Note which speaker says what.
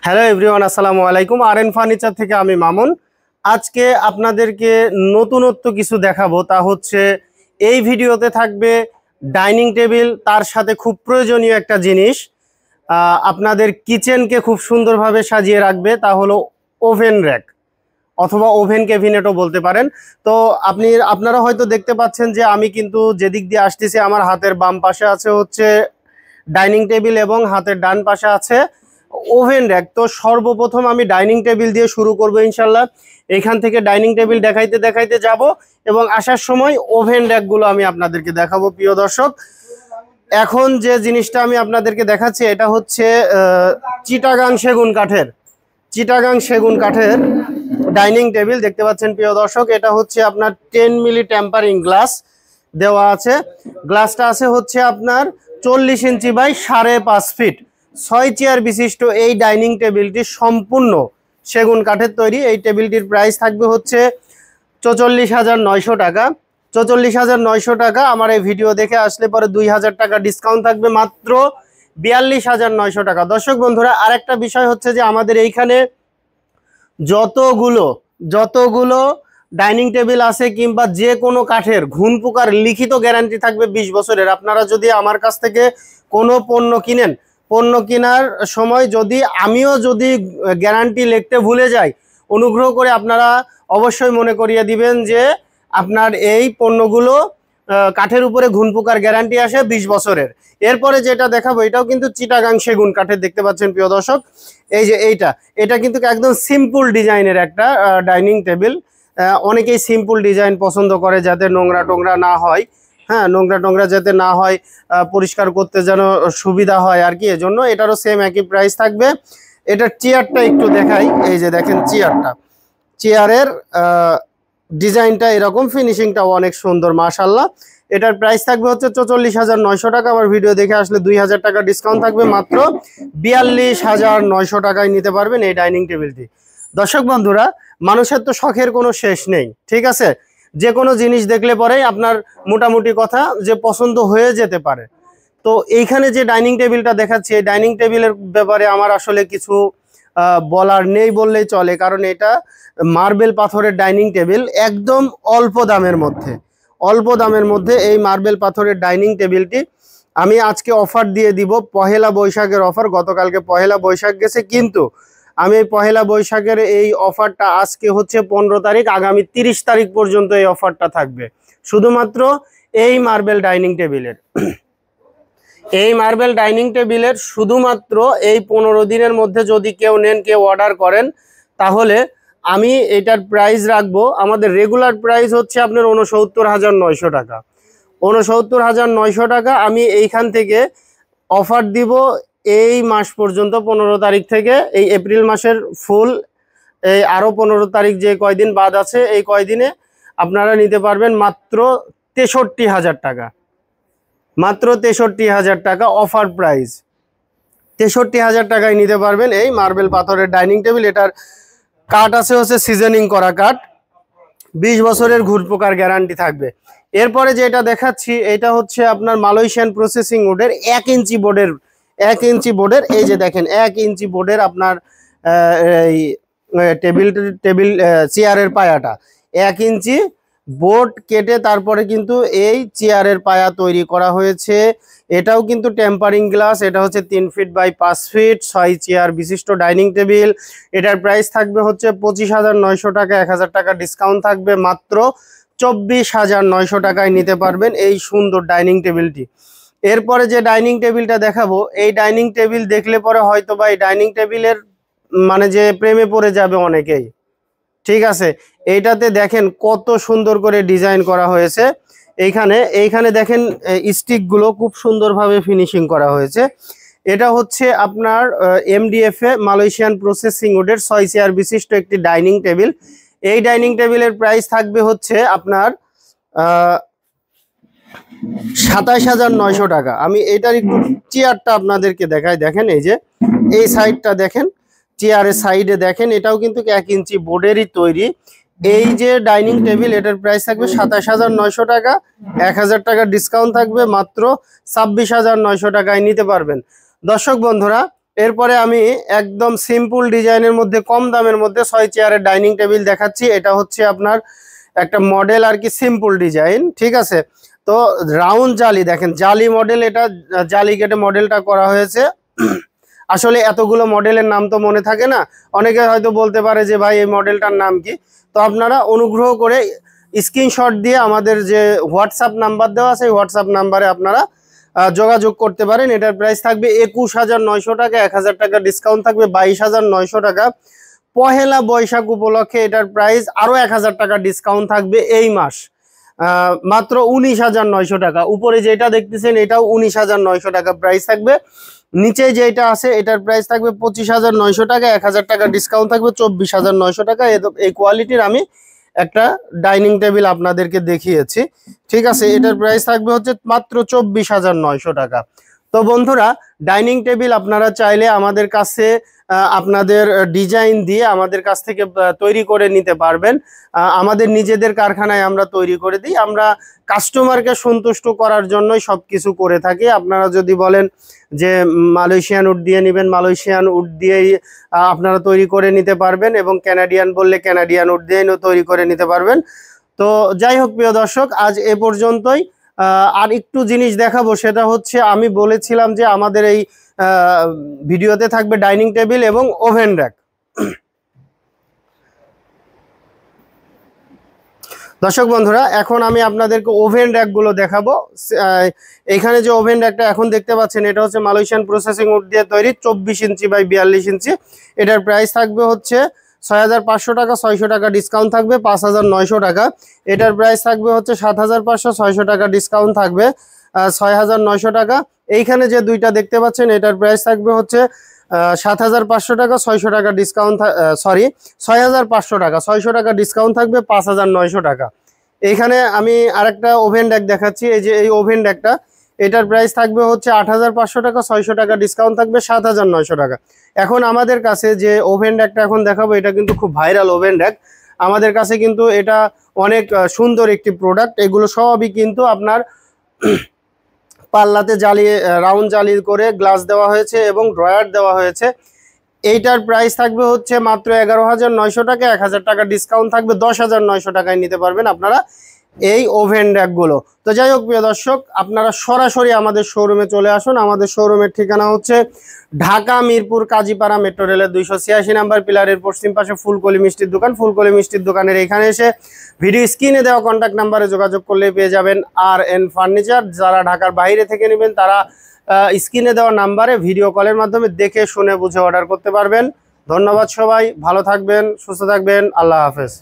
Speaker 1: Hello everyone, আসসালামু আলাইকুম। R furniture থেকে আমি মামুন। আজকে আপনাদেরকে নতুনত্ব কিছু দেখাবো, তা হচ্ছে এই ভিডিওতে থাকবে ডাইনিং টেবিল, তার সাথে খুব প্রয়োজনীয় একটা জিনিস আপনাদের কিচেনকে খুব সুন্দরভাবে সাজিয়ে রাখবে, তা হলো ওভেন র্যাক অথবা ওভেন ক্যাবিনেটও বলতে পারেন। তো আপনারা হয়তো দেখতে পাচ্ছেন যে আমি কিন্তু যেদিক দিয়ে আসতেছি, আমার হাতের বাম পাশে আছে হচ্ছে ডাইনিং টেবিল এবং হাতের ডান পাশে আছে ওভেন র্যাক। তো সর্বপ্রথম আমি ডাইনিং টেবিল দিয়ে শুরু করব ইনশাল্লাহ। এখান থেকে ডাইনিং টেবিল দেখাইতে দেখাইতে যাব এবং আসার সময় ওভেন র্যাকগুলো আমি আপনাদেরকে দেখাবো। প্রিয় দর্শক, এখন যে জিনিসটা আমি আপনাদেরকে দেখাচ্ছি এটা হচ্ছে চিটাগাং সেগুন কাঠের ডাইনিং টেবিল দেখতে পাচ্ছেন প্রিয় দর্শক। এটা হচ্ছে আপনার 10 মিলি টেম্পারিং গ্লাস দেওয়া আছে। গ্লাসটা আছে হচ্ছে আপনার 40 ইঞ্চি বাই 5.5 ফিট। 6 চেয়ার বিশিষ্ট এই ডাইনিং টেবিলটি সম্পূর্ণ সেগুন কাঠের তৈরি। এই টেবিলটির প্রাইস থাকবে হচ্ছে 44,900 টাকা। 44,900 টাকা। আমার এই ভিডিও দেখে আসলে পরে 2,000 টাকা ডিসকাউন্ট থাকবে, মাত্র 42,900 টাকা। দর্শক বন্ধুরা, আরেকটা বিষয় হচ্ছে যে আমাদের এইখানে যতগুলো ডাইনিং টেবিল আছে কিংবা যে কোনো কাঠের ঘুণ পোকার লিখিত গ্যারান্টি থাকবে 20 বছরের। আপনারা যদি আমার কাছ থেকে কোনো পণ্য কিনেন, পণ্য কেনার সময় আমিও যদি গ্যারান্টি লিখতে ভুলে যাই, অনুগ্রহ করে আপনারা অবশ্যই মনে করিয়ে দিবেন যে আপনার এই পণ্যগুলো কাঠের উপরে ঘুণ পোকার গ্যারান্টি আসে 20 বছরের। এরপরে যেটা দেখাবো এটাও কিন্তু চিটাগাং সেগুন কাঠের দেখতে পাচ্ছেন প্রিয় দর্শক। এই যে এটা কিন্তু একদম সিম্পল ডিজাইনের একটা ডাইনিং টেবিল। অনেকেই সিম্পল ডিজাইন পছন্দ করে, যাতে নোংরা টোংরা না হয়। হ্যাঁ, নোংরা টোংরা যাতে না হয়, পরিষ্কার করতে যেন সুবিধা হয় আর কি। এজন্য এটারও সেম একই প্রাইস থাকবে। এটার চেয়ারটা একটু দেখাই। এই যে দেখেন চেয়ারের ডিজাইনটা এরকম, ফিনিশিংটাও অনেক সুন্দর মাশাআল্লাহ। এটার প্রাইস থাকবে হচ্ছে 44,900 টাকা। আমার ভিডিও দেখে আসলে 2,000 টাকা ডিসকাউন্ট থাকবে, মাত্র 42,900 টাকায় নিতে পারবেন এই ডাইনিং টেবিলটি। দর্শক বন্ধুরা, মানুষের তো শখের কোনো শেষ নেই, ঠিক আছে? যে কোনো জিনিস দেখলে পরেই আপনার মোটামুটি কথা যে পছন্দ হয়ে যেতে পারে। তো এইখানে যে ডাইনিং টেবিলটা দেখাচ্ছি, এই ডাইনিং টেবিলের ব্যাপারে আমার আসলে কিছু বলার নেই বললেই চলে, কারণ এটা মার্বেল পাথরের ডাইনিং টেবিল। একদম অল্প দামের মধ্যে এই মার্বেল পাথরের ডাইনিং টেবিলটি আমি আজকে অফার দিয়ে দিব। পহেলা বৈশাখের অফার। গতকালকে পহেলা বৈশাখ গেছে, কিন্তু আমি এই পহেলা বৈশাখের এই অফারটা আজকে হচ্ছে 15 তারিখ, আগামী 30 তারিখ পর্যন্ত এই অফারটা থাকবে শুধুমাত্র এই মার্বেল ডাইনিং টেবিলের শুধুমাত্র এই 15 দিনের মধ্যে যদি কেউ নেন, কেউ অর্ডার করেন, তাহলে আমি এটার প্রাইস রাখবো। আমাদের রেগুলার প্রাইস হচ্ছে আপনার 69,900 টাকা। 69,900 টাকা আমি এইখান থেকে অফার দিব এই মাস পর্যন্ত, 15 তারিখ থেকে এই এপ্রিল মাসের ফুল, এই আরও 15 তারিখ যে কয়দিন বাদ আছে, এই কয়দিনে আপনারা নিতে পারবেন মাত্র 63,000 টাকা। মাত্র 63,000 টাকা অফার প্রাইস। 63,000 টাকায় নিতে পারবেন এই মার্বেল পাথরের ডাইনিং টেবিল। এটার কাঠ আছে হচ্ছে সিজনিং করা কাঠ, 20 বছরের ঘুরপোকার গ্যারান্টি থাকবে। এরপরে যেটা দেখাচ্ছি এটা হচ্ছে আপনার মালয়েশিয়ান প্রসেসিং উডের 1 ইঞ্চি বোর্ডের এই যে দেখেন 1 ইঞ্চি বোর্ডের আপনার এই টেবিল চেয়ারের পায়াটা 1 ইঞ্চি বোর্ড কেটে তারপরে কিন্তু এই চেয়ারের পায়া তৈরি করা হয়েছে। এটাও কিন্তু টেম্পারিং গ্লাস। এটা হচ্ছে 3 ফিট বাই 5 ফিট, 6 চেয়ার বিশিষ্ট ডাইনিং টেবিল। এটার প্রাইস থাকবে হচ্ছে 25,900 টাকা। 1,000 টাকা ডিসকাউন্ট থাকবে, মাত্র 24,900 টাকায় নিতে পারবেন এই সুন্দর ডাইনিং টেবিলটি। এরপরে যে ডাইনিং টেবিলটা দেখাবো, এই ডাইনিং টেবিল দেখলে পরে হয়তো বা এই ডাইনিং টেবিলের মানে যে প্রেমে পড়ে যাবে অনেকেই, ঠিক আছে? এইটাতে দেখেন কত সুন্দর করে ডিজাইন করা হয়েছে। এইখানে দেখেন স্টিকগুলো খুব সুন্দরভাবে ফিনিশিং করা হয়েছে। এটা হচ্ছে আপনার MDF এ মালয়েশিয়ান প্রসেসিং উডের 6 চেয়ার বিশিষ্ট একটি ডাইনিং টেবিল। এই ডাইনিং টেবিলের প্রাইস থাকবে হচ্ছে আপনার 27,900 টাকা। আমি এটার একটু চেয়ারটা আপনাদেরকে দেখাই। দেখেন এই যে এই সাইডটা দেখেন, চেয়ারের সাইডে দেখেন, এটাও কিন্তু 1 ইঞ্চি বোর্ডেরই তৈরি। এই যে ডাইনিং টেবিল, এটার প্রাইস থাকবে 27,900 টাকা। 1,000 টাকা ডিসকাউন্ট থাকবে, মাত্র 26,900 টাকায় নিতে পারবেন। দর্শক বন্ধুরা, এরপরে আমি একদম সিম্পল ডিজাইনের মধ্যে কম দামের মধ্যে 6 চেয়ারের ডাইনিং টেবিল দেখাচ্ছি। এটা হচ্ছে আপনার একটা মডেল আর কি, সিম্পল ডিজাইন, ঠিক আছে। তো রাউন্ড জালি দেখেন, জালি মডেল, এটা জালি কেটে মডেলটা করা হয়েছে। আসলে এতগুলো মডেলের নাম তো মনে থাকে না, অনেকে হয়তো বলতে পারে যে ভাই এই মডেলটার নাম কি। তো আপনারা অনুগ্রহ করে স্ক্রিনশট দিয়ে আমাদের যে হোয়াটসঅ্যাপ নাম্বার দেওয়া আছে, হোয়াটসঅ্যাপ নাম্বারে আপনারা যোগাযোগ করতে পারেন। এটার প্রাইস থাকবে 21,900 টাকা, 1,000 টাকা ডিসকাউন্ট থাকবে 22,900 টাকা। পহেলা বৈশাখ উপলক্ষে এটার প্রাইস আরো 1,000 টাকা ডিসকাউন্ট থাকবে এই মাস, মাত্র 19,900 টাকা। উপরে যেটা দেখতেছেন এটাও 19,900 টাকা প্রাইস থাকবে। নিচে যেটা আছে এটার প্রাইস থাকবে 25,900 টাকা, 1,000 টাকা ডিসকাউন্ট থাকবে 24,900 টাকা। এই কোয়ালিটির আমি একটা ডাইনিং টেবিল আপনাদেরকে দেখিয়েছি, ঠিক আছে। এটার প্রাইস থাকবে হচ্ছে মাত্র 24,900 টাকা। তো বন্ধুরা, ডাইনিং টেবিল আপনারা চাইলে আমাদের কাছে আপনাদের ডিজাইন দিয়ে আমাদের কাছ থেকে তৈরি করে নিতে পারবেন। আমাদের নিজেদের কারখানায় আমরা তৈরি করে দিই। আমরা কাস্টমারকে সন্তুষ্ট করার জন্যই সবকিছু করে থাকি। আপনারা যদি বলেন যে মালয়েশিয়ান উড দিয়ে নেবেন, মালয়েশিয়ান উড দিয়েই আপনারা তৈরি করে নিতে পারবেন, এবং ক্যানাডিয়ান বললে ক্যানাডিয়ান উড দিয়েই তৈরি করে নিতে পারবেন। তো যাই হোক প্রিয় দর্শক, আজ এ পর্যন্তই। আর একটু জিনিস দেখাবো, সেটা হচ্ছে আমি বলেছিলাম যে আমাদের এই ভিডিওতে থাকবে ডাইনিং টেবিল এবং ওভেন র্যাক। দর্শক বন্ধুরা, এখন আমি আপনাদেরকে ওভেন র্যাকগুলো দেখাবো। এখানে যে ওভেন র্যাকটা এখন দেখতে পাচ্ছেন, এটা হচ্ছে মালয়েশিয়ান প্রসেসিং উড দিয়ে তৈরি, 24 ইঞ্চি বাই 42 ইঞ্চি। এটার প্রাইস থাকবে হচ্ছে 6,500 টাকা, 600 টাকা ডিসকাউন্ট থাকবে 5,900 টাকা। এটার প্রাইস থাকবে হচ্ছে 7,500, 600 টাকা ডিসকাউন্ট থাকবে 6,900 টাকা। এইখানে যে দুইটা দেখতে পাচ্ছেন এটার প্রাইস থাকবে হচ্ছে 7,500 টাকা, 600 টাকা ডিসকাউন্ট, সরি 6,500 টাকা, 600 টাকা ডিসকাউন্ট থাকবে 5,900 টাকা। এইখানে আমি আরেকটা ওভেন র্যাক দেখাচ্ছি। এই যে এই ওভেন র্যাকটা, এটার প্রাইস থাকবে হচ্ছে 8,500 টাকা, 600 টাকা ডিসকাউন্ট থাকবে 7,900 টাকা। এখন আমাদের কাছে যে ওভেন র্যাকটা এখন দেখাবো, এটা কিন্তু খুব ভাইরাল ওভেন র্যাক। আমাদের কাছে কিন্তু এটা অনেক সুন্দর একটি প্রোডাক্ট। এগুলো সবই কিন্তু আপনার পাল্লাতে জ্বালিয়ে রাউন্ড জালি করে গ্লাস দেওয়া হয়েছে এবং ড্রয়ার দেওয়া হয়েছে। এইটার প্রাইস থাকবে হচ্ছে মাত্র 11,900 টাকা, 1,000 টাকা ডিসকাউন্ট থাকবে 10,900 টাকায় নিতে পারবেন আপনারা এই ওভেন র্যাকগুলো। তো যাই হোক প্রিয় দর্শক, আপনারা সরাসরি আমাদের শোরুমে চলে আসুন। আমাদের শোরুমের ঠিকানা হচ্ছে ঢাকা মিরপুর কাজীপাড়া মেট্রো রেলের 286 নাম্বার পিলারের পশ্চিম পাশে ফুলকলি মিষ্টির দোকান। ফুলকলি মিষ্টির দোকানের এখানে এসে ভিডিও স্ক্রিনে দেওয়া কন্ট্যাক্ট নাম্বারে যোগাযোগ করলে পেয়ে যাবেন আর.এন ফার্নিচার। যারা ঢাকার বাইরে থেকে নেবেন তারা স্ক্রিনে দেওয়া নাম্বারে ভিডিও কলের মাধ্যমে দেখে শুনে বুঝে অর্ডার করতে পারবেন। ধন্যবাদ সবাই, ভালো থাকবেন, সুস্থ থাকবেন, আল্লাহ হাফেজ।